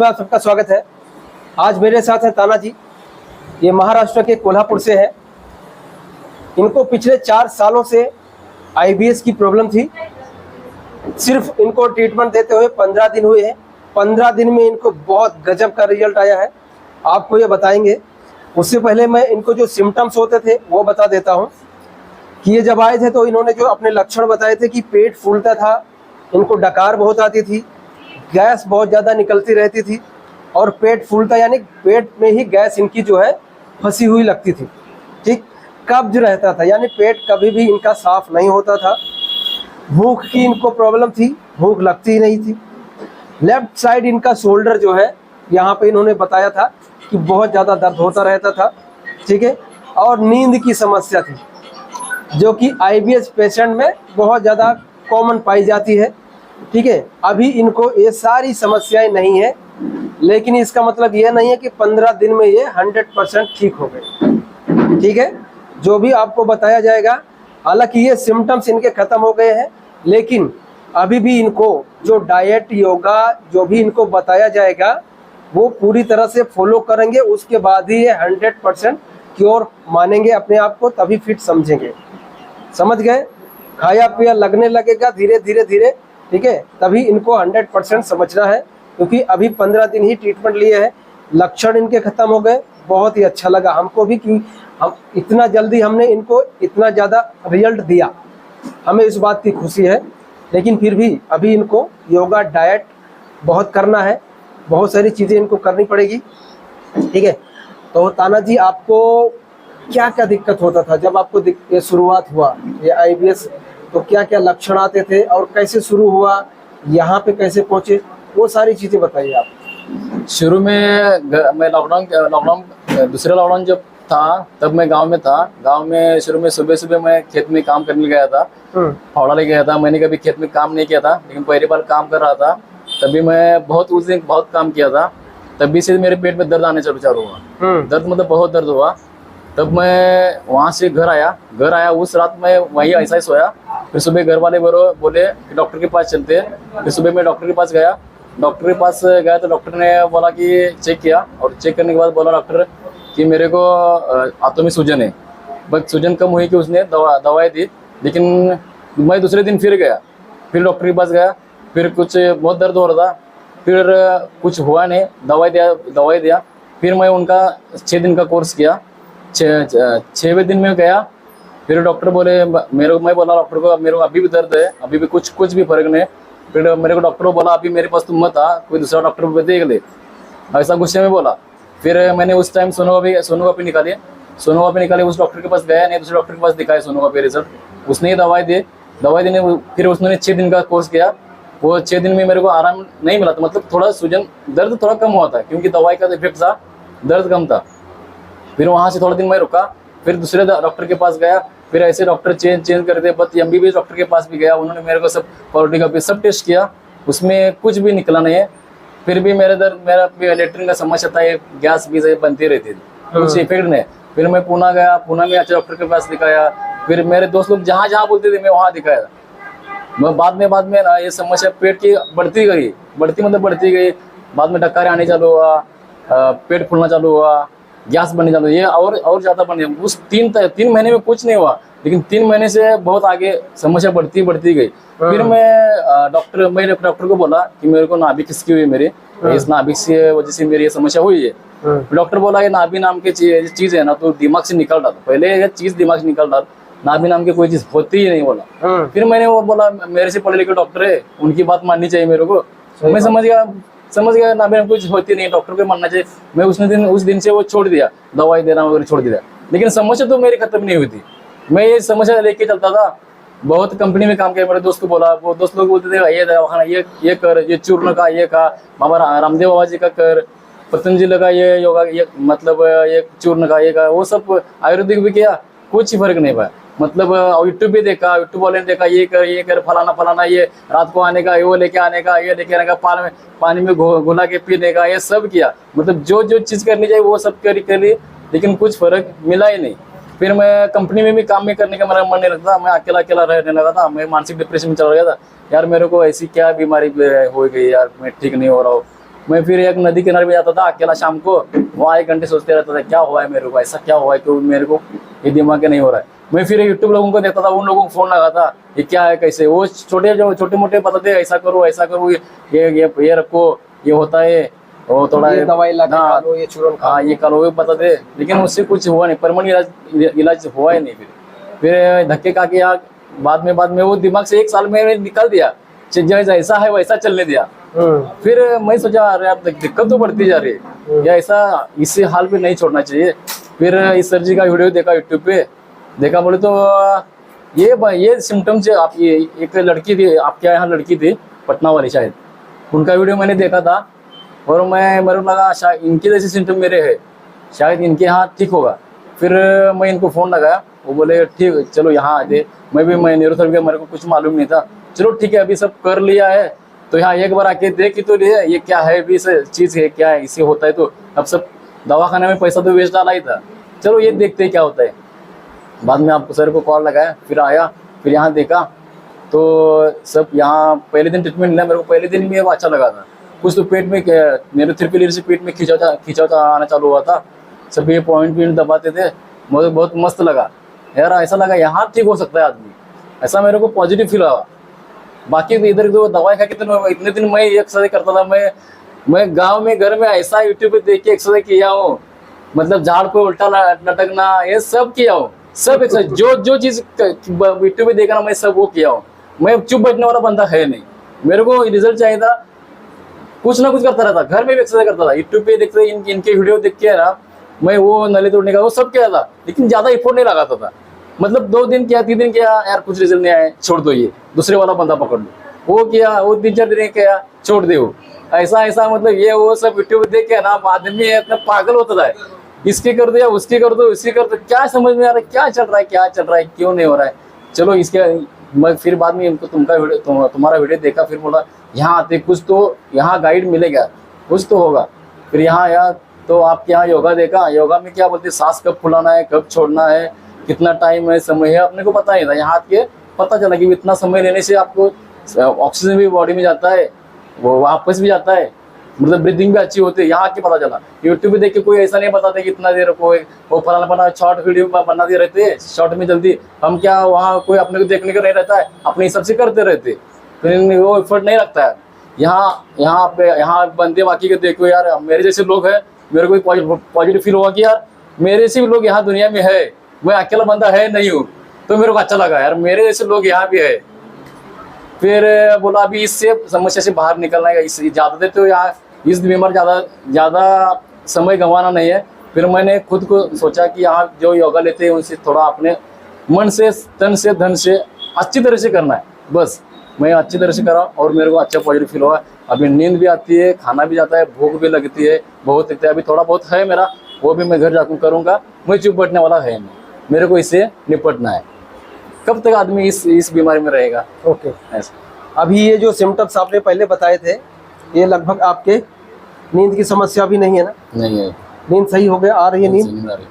में आप सबका स्वागत है। आज मेरे साथ है ताना जी। ये महाराष्ट्र के कोल्हापुर से है। इनको पिछले 4 सालों से IBS की प्रॉब्लम थी। सिर्फ इनको ट्रीटमेंट देते हुए 15 दिन हुए हैं। 15 दिन में इनको बहुत गजब का रिजल्ट आया है, आपको ये बताएंगे। उससे पहले मैं इनको जो सिम्टम्स होते थे वो बता देता हूँ कि ये जब आए थे तो इन्होंने जो अपने लक्षण बताए थे कि पेट फूलता था, इनको डकार बहुत आती थी, गैस बहुत ज़्यादा निकलती रहती थी और पेट फूलता यानी पेट में ही गैस इनकी जो है फंसी हुई लगती थी। ठीक, कब्ज रहता था यानी पेट कभी भी इनका साफ नहीं होता था। भूख की इनको प्रॉब्लम थी, भूख लगती ही नहीं थी। लेफ्ट साइड इनका शोल्डर जो है यहाँ पे इन्होंने बताया था कि बहुत ज़्यादा दर्द होता रहता था। ठीक है, और नींद की समस्या थी जो कि IBS पेशेंट में बहुत ज़्यादा कॉमन पाई जाती है। ठीक है, अभी इनको ये सारी समस्याएं नहीं है, लेकिन इसका मतलब ये नहीं है कि 15 दिन में ये 100% ठीक हो गए। ठीक है, जो भी आपको बताया जाएगा, हालांकि ये सिम्टम्स इनके खत्म हो गए हैं, लेकिन अभी भी इनको जो डाइट, योगा जो भी इनको बताया जाएगा वो पूरी तरह से फॉलो करेंगे। उसके बाद ही ये 100% क्योर मानेंगे अपने आप को, तभी फिट समझेंगे। समझ गए? खाया पिया लगने लगेगा धीरे धीरे धीरे। ठीक है, तभी इनको 100% समझना है, क्योंकि अभी 15 दिन ही ट्रीटमेंट लिए हैं, लक्षण इनके खत्म हो गए। बहुत ही अच्छा लगा हमको भी कि हम इतना जल्दी हमने इनको इतना ज़्यादा रिजल्ट दिया, हमें इस बात की खुशी है। लेकिन फिर भी अभी इनको योगा, डाइट बहुत करना है, बहुत सारी चीज़ें इनको करनी पड़ेगी। ठीक है, तो ताना जी आपको क्या क्या दिक्कत होता था जब आपको ये शुरुआत हुआ ये IBS? तो क्या क्या लक्षण आते थे और कैसे शुरू हुआ, यहाँ पे कैसे पहुँचे, वो सारी चीज़ें बताइए आप। शुरू में मैं लॉकडाउन दूसरा लॉकडाउन जब था तब मैं गांव में था। गांव में शुरू में सुबह सुबह मैं खेत में काम करने गया था, फावड़ा ले गया था। मैंने कभी खेत में काम नहीं किया था, लेकिन पहली बार काम कर रहा था। तभी मैं उस दिन बहुत काम किया था। तभी से मेरे पेट में दर्द आने चालू हुआ। दर्द मतलब बहुत दर्द हुआ। तब मैं वहाँ से घर आया। उस रात मैं वहीं ऐसा ही सोया। फिर सुबह घर वाले बोले कि डॉक्टर के पास चलते हैं। फिर सुबह मैं डॉक्टर के पास गया। डॉक्टर के पास गया तो डॉक्टर ने बोला कि चेक किया, और चेक करने के बाद बोला डॉक्टर कि मेरे को हाथों में सूजन है। बस सूजन कम हुई कि उसने दवाई दी। लेकिन मैं दूसरे दिन फिर गया, फिर डॉक्टर के पास गया। फिर कुछ बहुत दर्द हो रहा था, फिर कुछ हुआ नहीं, दवाई दिया। फिर मैं उनका 6 दिन का कोर्स किया। 6वें दिन में गया। फिर डॉक्टर बोले मैं बोला डॉक्टर को मेरे को अभी भी दर्द है, अभी भी कुछ भी फर्क नहीं। फिर मेरे को डॉक्टर को बोला अभी मेरे पास तुम मत आ, कोई दूसरा डॉक्टर को देख ले, ऐसा गुस्से में बोला। फिर मैंने उस टाइम सोनोग्राफी निकाली। उस डॉक्टर के पास गया नहीं, दूसरे डॉक्टर के पास दिखाया सोनोग्राफी रिजल्ट। उसने ही दवाई देने फिर उसने 6 दिन का कोर्स किया। वो 6 दिन में मेरे को आराम नहीं मिला था, मतलब थोड़ा सूजन दर्द थोड़ा कम हुआ था, क्योंकि दवाई का इफेक्ट था, दर्द कम था। फिर वहाँ से थोड़ा दिन मैं रुका, फिर दूसरे डॉक्टर के पास गया। फिर ऐसे डॉक्टर चेंज करते, बट MBBS डॉक्टर के पास भी गया। उन्होंने मेरे को सब कोलोनोस्कोपी सब टेस्ट किया, उसमें कुछ भी निकला नहीं है। फिर भी मेरा लेटरिन का समस्या था, ये गैस भी बनती रहती थी, कुछ इफेक्ट नहीं। फिर मैं पुणे गया, पुणे में अच्छे डॉक्टर के पास दिखाया। फिर मेरे दोस्त लोग जहाँ बोलते थे मैं वहाँ दिखाया। मैं बाद में ना ये समस्या पेट की बढ़ती गई। बाद में डकार आने चालू हुआ, पेट फूलना चालू हुआ, गैस बनने चालू, ये और ज़्यादा बन गया। उस 3 महीने में कुछ नहीं हुआ, लेकिन 3 महीने से बहुत आगे समस्या बढ़ती गई। फिर मैं डॉक्टर को बोला कि मेरे को नाभिक किसकी हुई, मेरे इस नाभिक से वजह से मेरी ये समस्या हुई है। डॉक्टर बोला ये नाभि नाम की चीज़ है ना, तो दिमाग से निकल डाल, पहले ये चीज़ दिमाग से निकल डाल, नाभि नाम की कोई चीज़ होती ही नहीं बोला। फिर मैंने वो बोला मेरे से पढ़े लिखे डॉक्टर है, उनकी बात माननी चाहिए मेरे को। मैं समझ गया नाभि नाम कुछ होती नहीं, डॉक्टर को मानना चाहिए। मैं उस दिन से वो छोड़ दिया, दवाई देना वगैरह छोड़ दिया। लेकिन समस्या तो मेरी खत्म नहीं हुई थी। मैं ये समस्या लेके चलता था। बहुत कंपनी में काम किया, मेरे दोस्त को बोला, वो दोस्त लोग बोलते थे ये दवाखाना ये कर, ये चूर्ण का ये का, बाबा रामदेव बाबा जी का कर, पतंजलि का ये योगा, ये मतलब ये चूर्ण का ये का, वो सब आयुर्वेदिक भी किया, कुछ ही फर्क नहीं पाया। मतलब यूट्यूब भी देखा, यूट्यूब वाले ने देखा ये कर फलाना, ये रात को आने का, वो लेके आने का, पानी में घुला के पीने का, ये सब किया। मतलब जो चीज़ करनी चाहिए वो सब कर ली, लेकिन कुछ फर्क मिला ही नहीं। फिर मैं कंपनी में भी काम में करने का मेरा मन नहीं लगता, मैं अकेला रहने लगा था। मैं मानसिक डिप्रेशन में चला गया था, यार मेरे को ऐसी क्या बीमारी हो गई यार, मैं ठीक नहीं हो रहा हूँ। मैं फिर एक नदी किनारे पे जाता था अकेला शाम को, वहाँ 1 घंटे सोचते रहता था क्या हुआ है मेरे को, ऐसा क्या हुआ है क्यों मेरे को ये दिमाग के नहीं हो रहा है। मैं फिर यूट्यूब लोगों को देखता था, उन लोगों को फोन लगा था ये क्या है कैसे, वो छोटे मोटे बताते ऐसा करो ये रखो ये होता है, वो थोड़ा ये दवाई ला के खा लो, ये चूरन खा हाँ ये करो ये बताते, लेकिन उससे कुछ हुआ नहीं, परमानेंट इलाज हुआ ही नहीं। फिर धक्के खा के यहाँ बाद में वो दिमाग से 1 साल में निकल दिया, जैसा है वैसा चलने दिया। फिर मैं सोचा अरे यार दिक्कत तो बढ़ती जा रही है, या ऐसा इसी हाल पे नहीं छोड़ना चाहिए। फिर इस सर जी का वीडियो देखा यूट्यूब पे, देखा बोले तो ये सिम्टम्स है। आप ये एक लड़की थी आपके यहाँ लड़की थी पटना वाली शायद, उनका वीडियो मैंने देखा था और मेरे को लगा शायद इनके जैसे सिम्टम मेरे है, शायद इनके यहाँ ठीक होगा। फिर मैं इनको फ़ोन लगाया, वो बोले ठीक चलो यहाँ आ जाए। मैं न्यूरोथेरेपी मेरे को कुछ मालूम नहीं था, चलो ठीक है अभी सब कर लिया है तो यहाँ एक बार आके देख ही तो लिए ये क्या है भी चीज़ है, क्या है इससे होता है। तो अब सब दवाखाने में पैसा तो वेस्ट डाला ही था, चलो ये देखते हैं क्या होता है। बाद में आपको सर को कॉल लगाया, फिर आया, फिर यहाँ देखा तो सब यहाँ पहले दिन ट्रीटमेंट लिया। मेरे को पहले दिन में वो अच्छा लगा था, कुछ तो पेट में न्यूरोथेरेपी लेने से पेट में खिंचाव आना चालू हुआ था, सब ये पॉइंट दबाते थे, मुझे बहुत मस्त लगा यार, ऐसा लगा यहाँ ठीक हो सकता है आदमी, ऐसा मेरे को पॉजिटिव फील हुआ। बाकी तो इधर तो दवाई खा के इतने दिन मैं एक्सरसाइज करता था, मैं गांव में घर में ऐसा यूट्यूब पे देख के एक्सरसाइज किया हूँ, मतलब झाड़ पे उल्टा लटकना ये सब किया हूँ, सब एक्सरसाइज जो चीज यूट्यूब पे देखा ना मैं सब वो किया हूँ। मैं चुप बैठने वाला बंदा है नहीं, मेरे को रिजल्ट चाहिए था, कुछ ना कुछ करता रहता, घर में भी एक्सरसाइज करता था, यूट्यूब पे देखते इनके वीडियो देख के ना मैं वो नली तोड़ने का वो सब किया था, लेकिन ज्यादा एफर्ट नहीं लगाता था। मतलब 2 दिन किया 3 दिन किया यार कुछ रिजल्ट नहीं आया, छोड़ दो, ये दूसरे वाला बंदा पकड़ लो, वो किया वो 3-4 दिन किया छोड़ दे, वो ऐसा मतलब ये वो सब वीडियो देख के ना आदमी इतना पागल होता है, इसके कर दिया उसके कर दो इसके कर दो, क्या समझ में आ रहा है क्या चल रहा है क्यों नहीं हो रहा है। चलो इसके मैं फिर बाद में इनको तुम्हारा वीडियो देखा, फिर बोला यहाँ आते कुछ तो यहाँ गाइड मिलेगा, कुछ तो होगा। फिर यहाँ आया तो आपके यहाँ योगा देखा, योगा में क्या बोलते सांस कब फुलाना है कब छोड़ना है, कितना टाइम है समय है, अपने को पता ही था। यहाँ के पता चला कि इतना समय लेने से आपको ऑक्सीजन भी बॉडी में जाता है, वो वापस भी जाता है, मतलब ब्रीदिंग भी अच्छी होती है। यहाँ के पता चला, यूट्यूब पे देख के कोई ऐसा नहीं बताते कि इतना देर को वो फलाना शॉर्ट वीडियो बना दिए रहते हैं, शॉर्ट में जल्दी हम क्या वहाँ कोई अपने को देखने का नहीं रहता है, अपने हिसाब से करते रहते, फिर वो एफर्ट नहीं रखता है। यहाँ बंदे बाकी के देखो यार, मेरे जैसे लोग हैं, मेरे को पॉजिटिव फील हुआ कि यार मेरे से भी लोग यहाँ दुनिया में है, मैं अकेला बंदा है नहीं हूँ, तो मेरे को अच्छा लगा यार मेरे जैसे लोग यहाँ भी है। फिर बोला अभी इससे समस्या से बाहर निकलना है, इस ज़्यादा देर तो यहाँ इस बीमार ज़्यादा समय गंवाना नहीं है। फिर मैंने खुद को सोचा कि यहाँ जो योगा लेते हैं उनसे थोड़ा अपने मन से तन से धन से अच्छी तरह से करना है, बस मैं अच्छी तरह से करा और मेरे को अच्छा पॉजिटिव फील हुआ। अभी नींद भी आती है, खाना भी जाता है, भूख भी लगती है, बहुत दिखता है। अभी थोड़ा बहुत है मेरा, वो भी मैं घर जाकर करूँगा, मैं चुप बैठने वाला है नहीं, मेरे को इससे निपटना है। कब तक आदमी इस बीमारी में रहेगा। ओके ऐसा अभी ये जो सिम्टम्स आपने पहले बताए थे, ये लगभग आपके नींद की समस्या भी नहीं है ना? नहीं है, नींद सही हो गया, आ रही है नींद।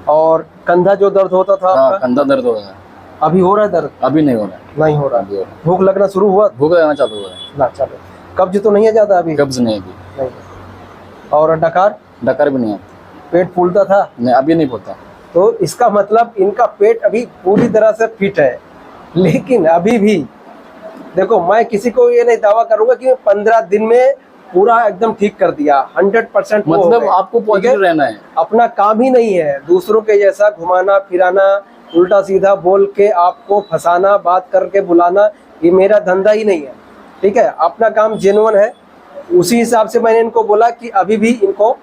और कंधा जो दर्द होता था आपका? कंधा दर्द हो रहा है, अभी हो रहा है दर्द? अभी नहीं हो रहा है। नहीं हो रहा। भूख लगना शुरू हुआ? भूख लगना चालू हुआ है ना, चलो। कब्ज तो नहीं है ज्यादा अभी? कब्ज नहीं नहीं। और डकार भी नहीं आता। पेट फूलता था? नहीं, अभी नहीं फूलता। तो इसका मतलब इनका पेट अभी पूरी तरह से फिट है, लेकिन अभी भी देखो मैं किसी को ये नहीं दावा करूंगा कि 15 दिन में पूरा एकदम ठीक कर दिया 100%। मतलब आपको पॉजिटिव रहना है, अपना काम ही नहीं है दूसरों के जैसा घुमाना फिराना, उल्टा सीधा बोल के आपको फंसाना, बात करके बुलाना, ये मेरा धंधा ही नहीं है, ठीक है। अपना काम जेन्युइन है। उसी हिसाब से मैंने इनको बोला कि अभी भी इनको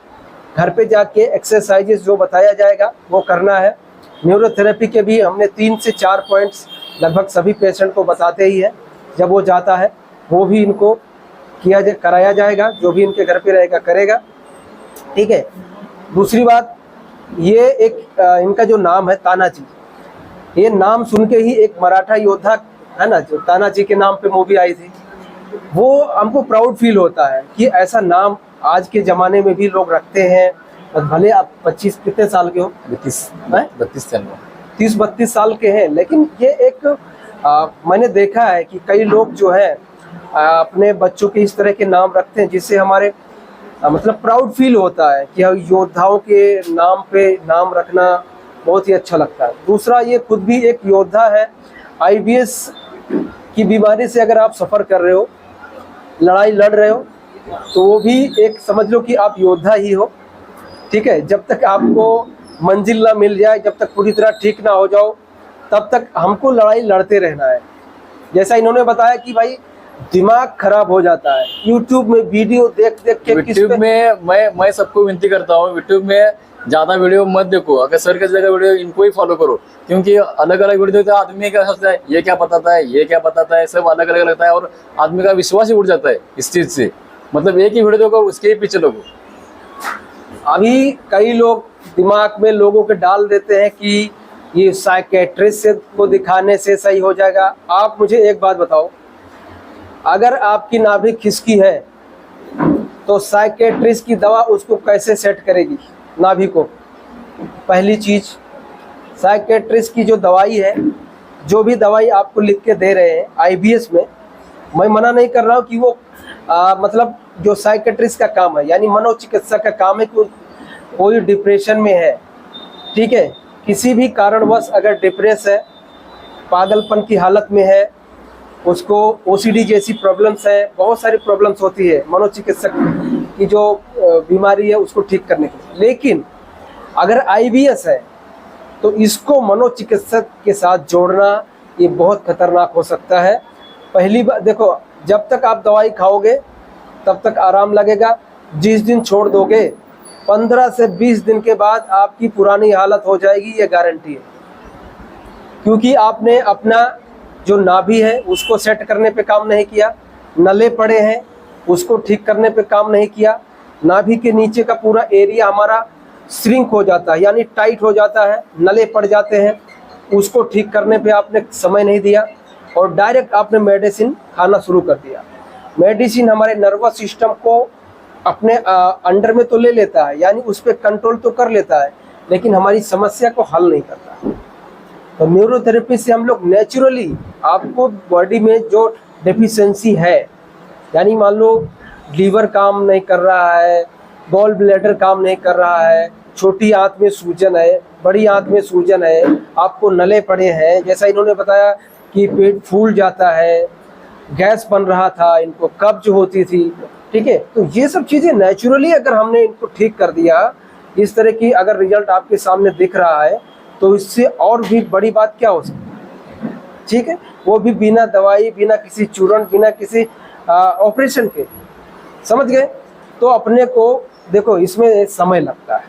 घर पे जाके एक्सरसाइजेस जो बताया जाएगा वो करना है। न्यूरोथेरेपी के भी हमने 3 से 4 पॉइंट्स लगभग सभी पेशेंट को बताते ही है, जब वो जाता है वो भी इनको कराया जाएगा, जो भी इनके घर पे रहेगा करेगा, ठीक है। दूसरी बात, ये एक इनका जो नाम है तानाजी, ये नाम सुन के ही एक मराठा योद्धा है ना, जो तानाजी के नाम पे मूवी आई थी, वो हमको प्राउड फील होता है कि ऐसा नाम आज के ज़माने में भी लोग रखते हैं। भले आप 25 कितने साल के हो? 30-32 साल के हैं, लेकिन ये एक मैंने देखा है कि कई लोग जो है अपने बच्चों के इस तरह के नाम रखते हैं जिससे हमारे मतलब प्राउड फील होता है कि योद्धाओं के नाम पे नाम रखना बहुत ही अच्छा लगता है। दूसरा, ये खुद भी एक योद्धा है। आईबीएस की बीमारी से अगर आप सफ़र कर रहे हो, लड़ाई लड़ रहे हो, तो वो भी एक समझ लो कि आप योद्धा ही हो। ठीक है, जब तक आपको मंजिल ना मिल जाए, जब तक पूरी तरह ठीक ना हो जाओ, तब तक हमको लड़ाई लड़ते रहना है। जैसा इन्होंने बताया कि भाई दिमाग खराब हो जाता है यूट्यूब में वीडियो देख देख के। यूट्यूब में मैं सबको विनती करता हूँ, यूट्यूब में ज्यादा वीडियो मत देखो। अगर सर के जगह वीडियो इनको ही फॉलो करो, क्योंकि अलग अलग वीडियो देखते आदमी क्या सोचता है, ये क्या बताता है, ये क्या बताता है, सब अलग अलग लगता है और आदमी का विश्वास ही उड़ जाता है इस चीज से। मतलब एक ही वीडियो देखो, उसके ही पीछे लोगो। अभी कई लोग दिमाग में लोगों के डाल देते हैं कि ये साइकेट्रिस्ट से को दिखाने से सही हो जाएगा। आप मुझे एक बात बताओ, अगर आपकी नाभि खिसकी है तो साइकेट्रिस्ट की दवा उसको कैसे सेट करेगी नाभि को? पहली चीज, साइकेट्रिस्ट की जो दवाई है, जो भी दवाई आपको लिख के दे रहे हैं आईबीएस में, मैं मना नहीं कर रहा हूँ कि वो मतलब जो साइकेट्रिस्ट का काम है, यानी मनोचिकित्सक का काम है कि कोई डिप्रेशन में है, ठीक है, किसी भी कारणवश अगर डिप्रेस है, पागलपन की हालत में है, उसको ओसीडी जैसी प्रॉब्लम्स है, बहुत सारी प्रॉब्लम्स होती है मनोचिकित्सक की जो बीमारी है उसको ठीक करने के लिए। लेकिन अगर आईबीएस है तो इसको मनोचिकित्सक के साथ जोड़ना ये बहुत खतरनाक हो सकता है। पहली बात देखो, जब तक आप दवाई खाओगे तब तक आराम लगेगा। जिस दिन छोड़ दोगे 15 से 20 दिन के बाद आपकी पुरानी हालत हो जाएगी, ये गारंटी है। क्योंकि आपने अपना जो नाभि है उसको सेट करने पे काम नहीं किया, नले पड़े हैं उसको ठीक करने पे काम नहीं किया, नाभि के नीचे का पूरा एरिया हमारा श्रिंक हो जाता है, यानी टाइट हो जाता है, नले पड़ जाते हैं, उसको ठीक करने पे आपने समय नहीं दिया और डायरेक्ट आपने मेडिसिन खाना शुरू कर दिया। मेडिसिन हमारे नर्वस सिस्टम को अपने अंडर में तो ले लेता है, यानी उस पर कंट्रोल तो कर लेता है, लेकिन हमारी समस्या को हल नहीं करता। तो न्यूरोथेरेपी से हम लोग नेचुरली आपको बॉडी में जो डेफिशिएंसी है, यानी मान लो लीवर काम नहीं कर रहा है, गॉल ब्लैडर काम नहीं कर रहा है, छोटी आंत में सूजन है, बड़ी आंत में सूजन है, आपको नले पड़े हैं, जैसा इन्होंने बताया कि पेट फूल जाता है, गैस बन रहा था, इनको कब्ज होती थी, ठीक है, तो ये सब चीज़ें नेचुरली अगर हमने इनको ठीक कर दिया, इस तरह की अगर रिजल्ट आपके सामने दिख रहा है, तो इससे और भी बड़ी बात क्या हो सकती है? ठीक है, वो भी बिना दवाई, बिना किसी चूर्ण, बिना किसी ऑपरेशन के, समझ गए? तो अपने को देखो इसमें समय लगता है,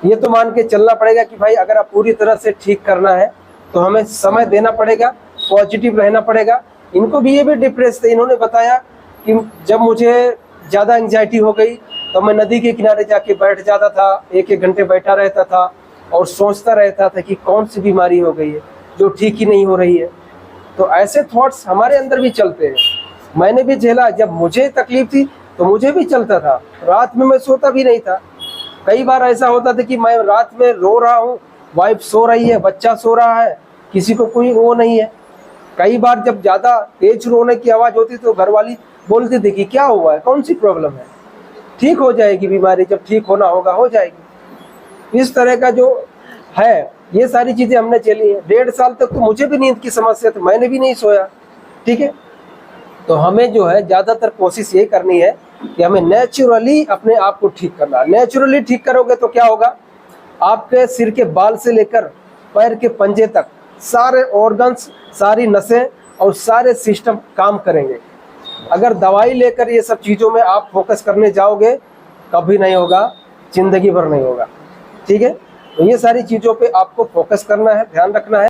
ये तो मान के चलना पड़ेगा कि भाई अगर आप पूरी तरह से ठीक करना है तो हमें समय देना पड़ेगा, पॉजिटिव रहना पड़ेगा। इनको भी ये भी डिप्रेस थे, इन्होंने बताया कि जब मुझे ज़्यादा एंग्जाइटी हो गई तो मैं नदी के किनारे जाके बैठ जाता था, 1-1 घंटे बैठा रहता था और सोचता रहता था कि कौन सी बीमारी हो गई है जो ठीक ही नहीं हो रही है। तो ऐसे थॉट्स हमारे अंदर भी चलते हैं, मैंने भी झेला। जब मुझे तकलीफ थी तो मुझे भी चलता था, रात में मैं सोता भी नहीं था। कई बार ऐसा होता था कि मैं रात में रो रहा हूँ, वाइफ सो रही है, बच्चा सो रहा है, किसी को कोई वो नहीं है। कई बार जब ज़्यादा तेज रोने की आवाज़ होती तो घरवाली बोलती थी कि क्या हुआ है, कौन सी प्रॉब्लम है, ठीक हो जाएगी बीमारी, जब ठीक होना होगा हो जाएगी। इस तरह का जो है ये सारी चीज़ें हमने चली है। 1.5 साल तक तो मुझे भी नींद की समस्या थी, मैंने भी नहीं सोया, ठीक है। तो हमें जो है ज़्यादातर कोशिश ये करनी है कि हमें नेचुरली अपने आप को ठीक करना। नेचुरली ठीक करोगे तो क्या होगा, आपके सिर के बाल से लेकर पैर के पंजे तक सारे ऑर्गन्स, सारी नसें और सारे सिस्टम काम करेंगे। अगर दवाई लेकर ये सब चीज़ों में आप फोकस करने जाओगे, कभी नहीं होगा, जिंदगी भर नहीं होगा, ठीक है। तो ये सारी चीज़ों पे आपको फोकस करना है, ध्यान रखना है।